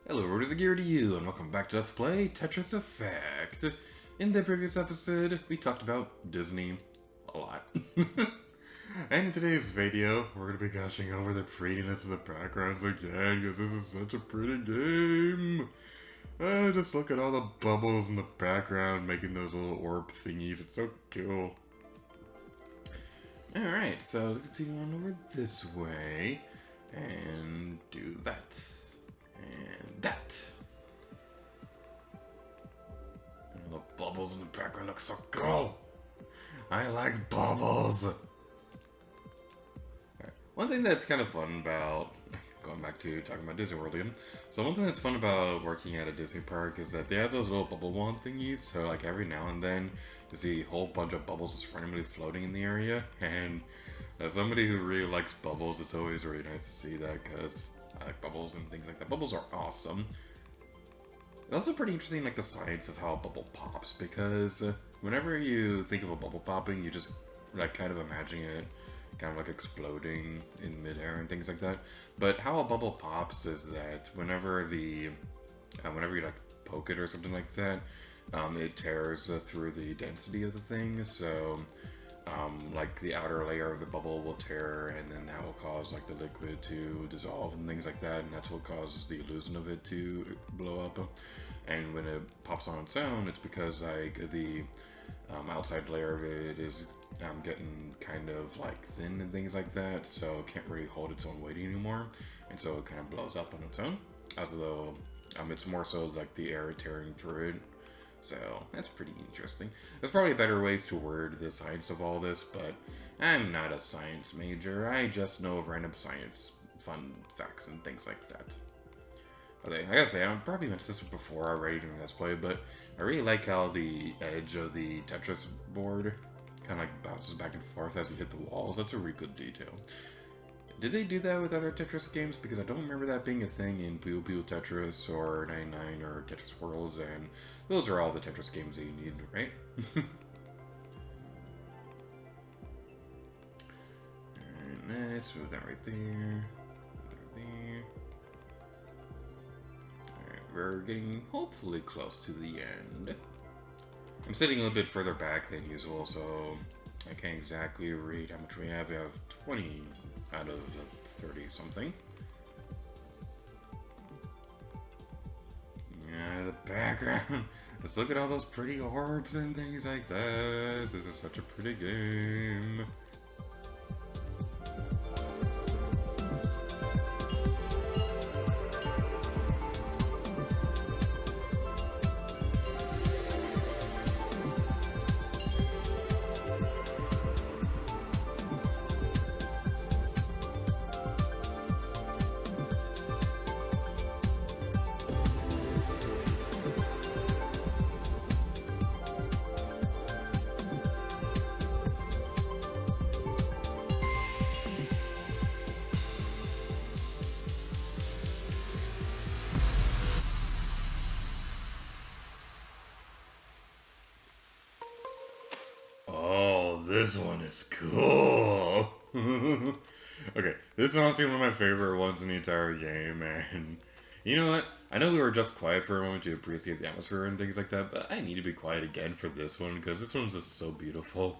Hello, what is the gear to you, and welcome back to Let's Play Tetris Effect. In the previous episode, we talked about Disney a lot. And in today's video, we're going to be gushing over the prettiness of the backgrounds again, because this is such a pretty game. Just look at all the bubbles in the background, making those little orb thingies. It's so cool. Alright, so let's continue on over this way, and do that. And that. And the bubbles in the background look so cool. I like bubbles. Right. One thing that's kind of fun about going back to talking about Disney World again. So one thing that's fun about working at a Disney park is that they have those little bubble wand thingies. So like every now and then you see a whole bunch of bubbles just randomly floating in the area. And as somebody who really likes bubbles, it's always really nice to see that because I like bubbles and things like that. Bubbles are awesome. It's also pretty interesting, like the science of how a bubble pops, because whenever you think of a bubble popping, you just like kind of imagine it kind of like exploding in midair and things like that. But how a bubble pops is that whenever you like poke it or something like that, it tears through the density of the thing. So like the outer layer of the bubble will tear, and then that will cause like the liquid to dissolve and things like that, and that's what causes the illusion of it to blow up. And when it pops on its own, it's because like the outside layer of it is getting kind of like thin and things like that, so it can't really hold its own weight anymore, and so it kind of blows up on its own, as though it's more so like the air tearing through it. So that's pretty interesting. There's probably better ways to word the science of all this, but I'm not a science major. I just know of random science fun facts and things like that. Okay, I gotta say, I've probably mentioned this before already during this play, but I really like how the edge of the Tetris board kind of like bounces back and forth as you hit the walls. That's a really good detail. Did they do that with other Tetris games? Because I don't remember that being a thing in Puyo Puyo Tetris or 99 or Tetris Worlds, and those are all the Tetris games that you need, right? And let's move that right there. Alright, we're getting hopefully close to the end. I'm sitting a little bit further back than usual, so I can't exactly read how much we have. We have 20 out of 30 something. Yeah, the background. Just look at all those pretty orbs and things like that. This is such a pretty game. This one is cool. Okay, this is honestly one of my favorite ones in the entire game, and you know what? I know we were just quiet for a moment to appreciate the atmosphere and things like that, but I need to be quiet again for this one, because this one's just so beautiful.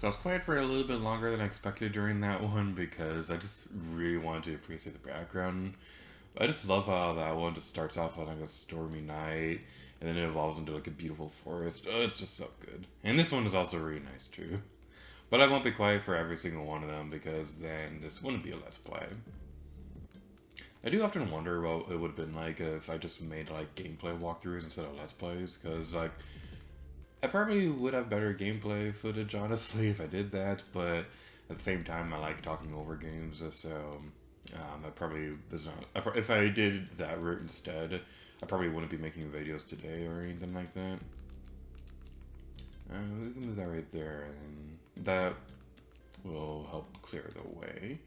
I was quiet for a little bit longer than I expected during that one because I just really wanted to appreciate the background. I just love how that one just starts off on like a stormy night and then it evolves into like a beautiful forest. Oh, it's just so good. And this one is also really nice too. But I won't be quiet for every single one of them because then this wouldn't be a Let's Play. I do often wonder what it would have been like if I just made like gameplay walkthroughs instead of Let's Plays, because like I probably would have better gameplay footage honestly if I did that, but at the same time I like talking over games, so I probably was not. If I did that route instead, I probably wouldn't be making videos today or anything like that. We can move that right there, and that will help clear the way.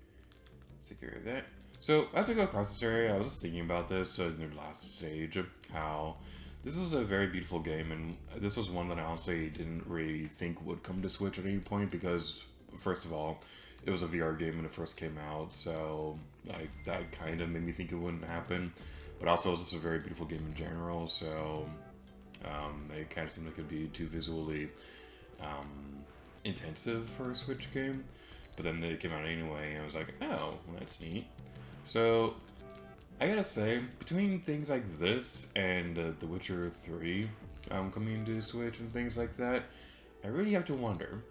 Secure that. So, as we go across this area, I was just thinking about this in the last stage, how this is a very beautiful game, and this was one that I honestly didn't really think would come to Switch at any point, because, first of all, it was a VR game when it first came out, so like that kind of made me think it wouldn't happen. But also, it was just a very beautiful game in general, so it kind of seemed like it would be too visually intensive for a Switch game. But then it came out anyway, and I was like, oh, well, that's neat. So, I gotta say, between things like this and The Witcher 3 coming to Switch and things like that, I really have to wonder,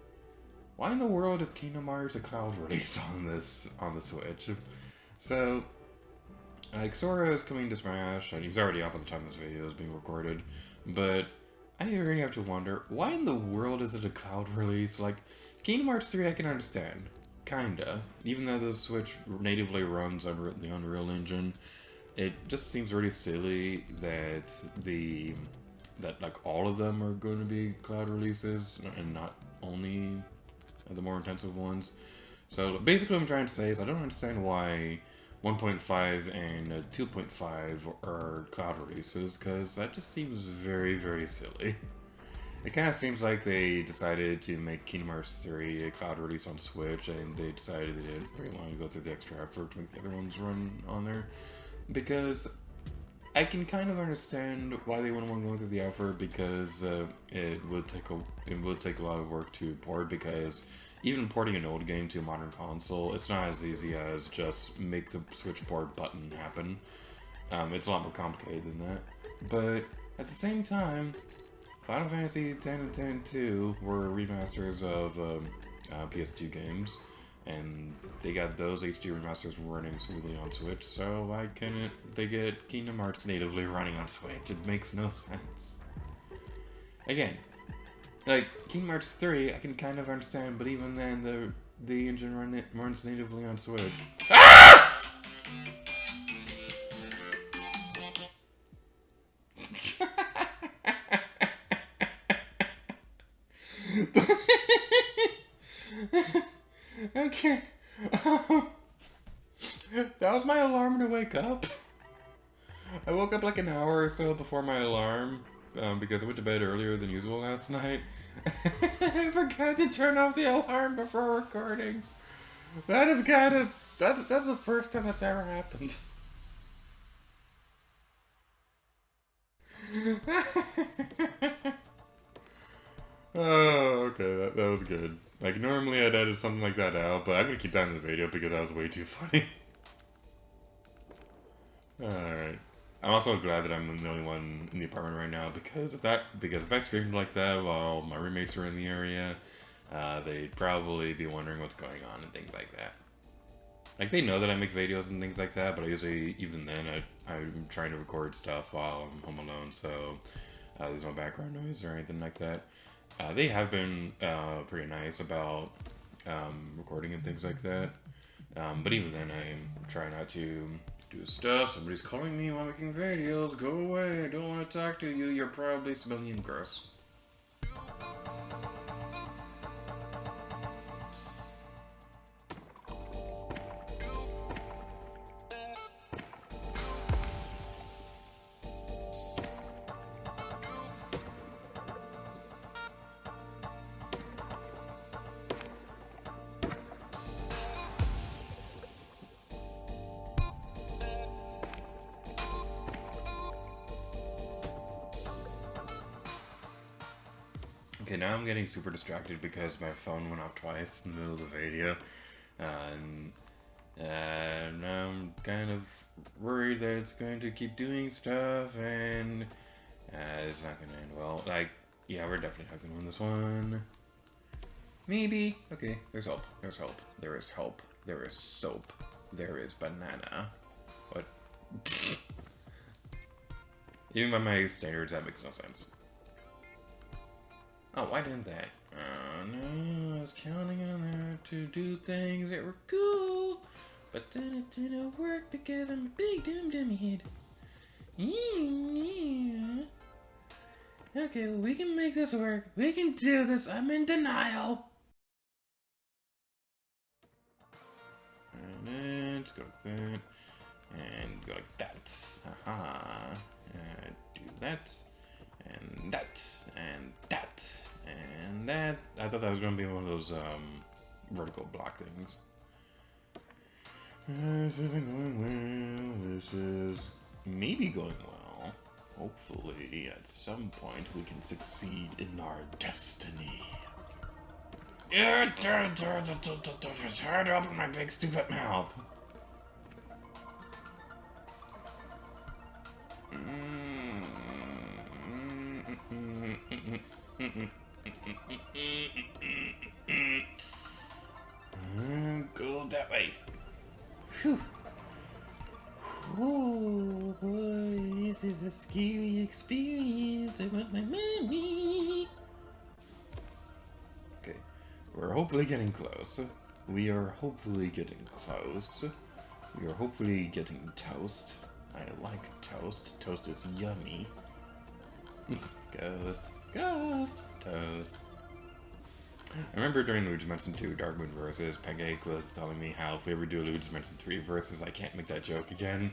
why in the world is Kingdom Hearts a cloud release on the Switch? So, like, Sora is coming to Smash, and he's already up at the time this video is being recorded, but I really have to wonder, why in the world is it a cloud release? Like, Kingdom Hearts 3 I can understand. Kinda. Even though the Switch natively runs on the Unreal Engine, it just seems really silly that like all of them are going to be cloud releases and not only the more intensive ones. So basically what I'm trying to say is I don't understand why 1.5 and 2.5 are cloud releases, because that just seems very, very silly. It kind of seems like they decided to make Kingdom Hearts 3 a cloud release on Switch, and they decided they didn't really want to go through the extra effort to make the other ones run on there. Because I can kind of understand why they wouldn't want to go through the effort, because it would take a lot of work to port, because even porting an old game to a modern console, it's not as easy as just make the Switch port button happen. It's a lot more complicated than that. But at the same time, Final Fantasy X and X-2 were remasters of PS2 games, and they got those HD remasters running smoothly on Switch, so why couldn't they get Kingdom Hearts natively running on Switch? It makes no sense. Again, like, Kingdom Hearts 3, I can kind of understand, but even then, the engine runs natively on Switch. Ah! Okay. That was my alarm to wake up. I woke up like an hour or so before my alarm because I went to bed earlier than usual last night. I forgot to turn off the alarm before recording. That is kind of... That's the first time that's ever happened. Oh, okay, that was good. Like, normally I'd edit something like that out, but I'm gonna keep that in the video because that was way too funny. Alright. I'm also glad that I'm the only one in the apartment right now, because if I streamed like that while my roommates were in the area, they'd probably be wondering what's going on and things like that. Like, they know that I make videos and things like that, but I usually, even then, I'm trying to record stuff while I'm home alone, so there's no background noise or anything like that. They have been pretty nice about recording and things like that, but even then I try not to do stuff. Somebody's calling me while making videos. Go away, I don't want to talk to you, you're probably smelly and gross. Okay, now I'm getting super distracted because my phone went off twice in the middle of the video. And I'm kind of worried that it's going to keep doing stuff and it's not going to end well. Like, yeah, we're definitely not going to win this one. Maybe. Okay, there's hope. There's hope. There is hope. There is soap. There is banana. What? Even by my standards, that makes no sense. Oh, why didn't that? Oh no, I was counting on her to do things that were cool, but then it didn't work because I'm a big dummy head. Yeah. Okay, well, we can make this work. We can do this. I'm in denial. And let's go like that. And go like that. Haha. And do that. And that. And that. And that. I thought that was going to be one of those vertical block things. This isn't going well. This is maybe going well. Hopefully, at some point, we can succeed in our destiny. Yeah, just hard to open my big stupid mouth. Go that way. Whew. Oh boy, this is a scary experience. I want my mommy. Okay, we're hopefully getting close. We are hopefully getting close. We are hopefully getting toast. I like toast. Toast is yummy. Ghost. Ghost. Toast. I remember during Luigi's Mansion 2 Dark Moon Versus, Pancake was telling me how if we ever do a Luigi's Mansion 3 Versus, I can't make that joke again.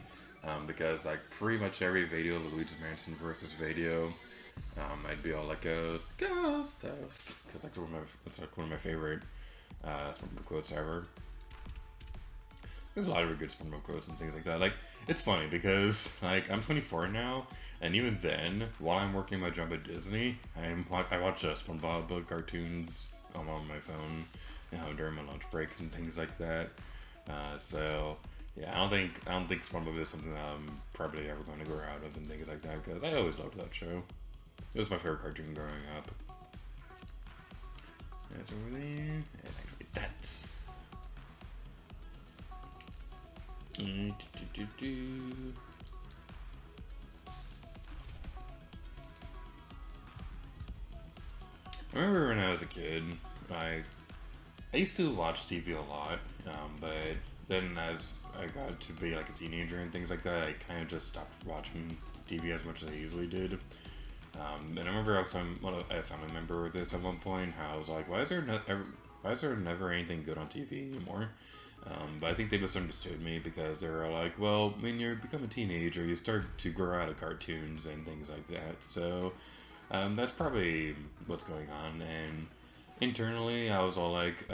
Because like pretty much every video of the Luigi's Mansion Versus video, I'd be all like, Ghost, Ghost, Toast. Because that's like one of my favorite SpongeBob quotes ever. There's a lot of good SpongeBob quotes and things like that. Like, it's funny because, like, I'm 24 now, and even then, while I'm working my job at Disney, I watch SpongeBob cartoons on my phone, during my lunch breaks and things like that. So, yeah, I don't think SpongeBob is something that I'm probably ever going to grow out of and things like that, because I always loved that show. It was my favorite cartoon growing up. That's over there, and actually that's... I remember when I was a kid, I used to watch TV a lot, but then as I got to be like a teenager and things like that, I kind of just stopped watching TV as much as I usually did. And I remember I was a family member with this at one point, how I was like, why is there never anything good on TV anymore? But I think they misunderstood me because they were like, well, when you become a teenager, you start to grow out of cartoons and things like that. So that's probably what's going on. And internally, I was all like,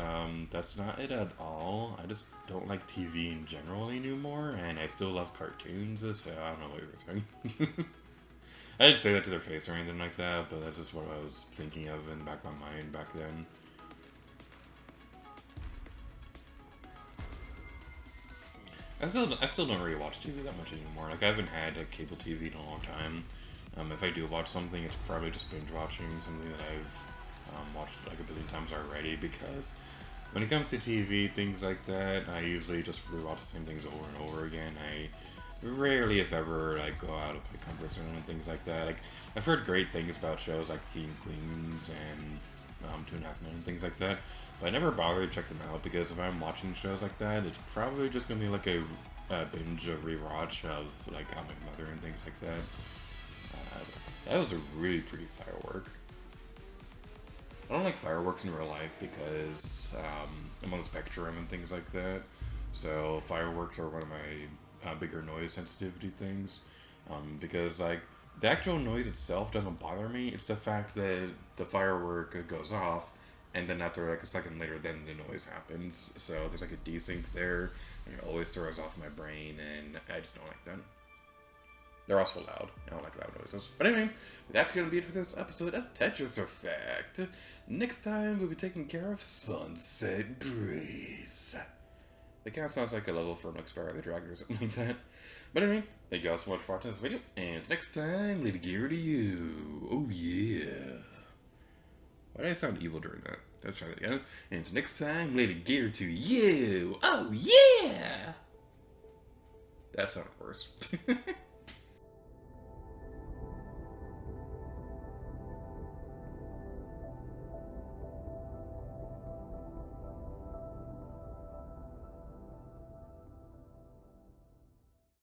that's not it at all. I just don't like TV in general anymore, and I still love cartoons, so I don't know what you were saying. I didn't say that to their face or anything like that, but that's just what I was thinking of in the back of my mind back then. I still don't really watch TV that much anymore. Like, I haven't had a cable TV in a long time. If I do watch something, it's probably just binge watching something that I've watched like a billion times already, because when it comes to TV, things like that, I usually just rewatch the same things over and over again. I rarely, if ever, like, go out of my comfort zone and things like that. Like, I've heard great things about shows like King Queens and 2.5 Men and things like that, but I never bother to check them out, because if I'm watching shows like that, it's probably just gonna be like a binge, a rewatch of like How I Met Your Mother and things like that. That was a really pretty firework. I don't like fireworks in real life because I'm on the spectrum and things like that. So fireworks are one of my bigger noise sensitivity things. Because like the actual noise itself doesn't bother me. It's the fact that the firework goes off, and then after like a second later, then the noise happens. So there's like a desync there, and it always throws off my brain, and I just don't like that. They're also loud. I don't like loud noises. But anyway, that's going to be it for this episode of Tetris Effect. Next time, we'll be taking care of Sunset Breeze. That kind of sounds like a level from like Spyro the Dragon or something like that. But anyway, thank you all so much for watching this video. And next time, Lady Gear to you. Oh yeah. Why did I sound evil during that? Let's try that again. And next time, Lady Gear to you. Oh yeah. That sounded worse.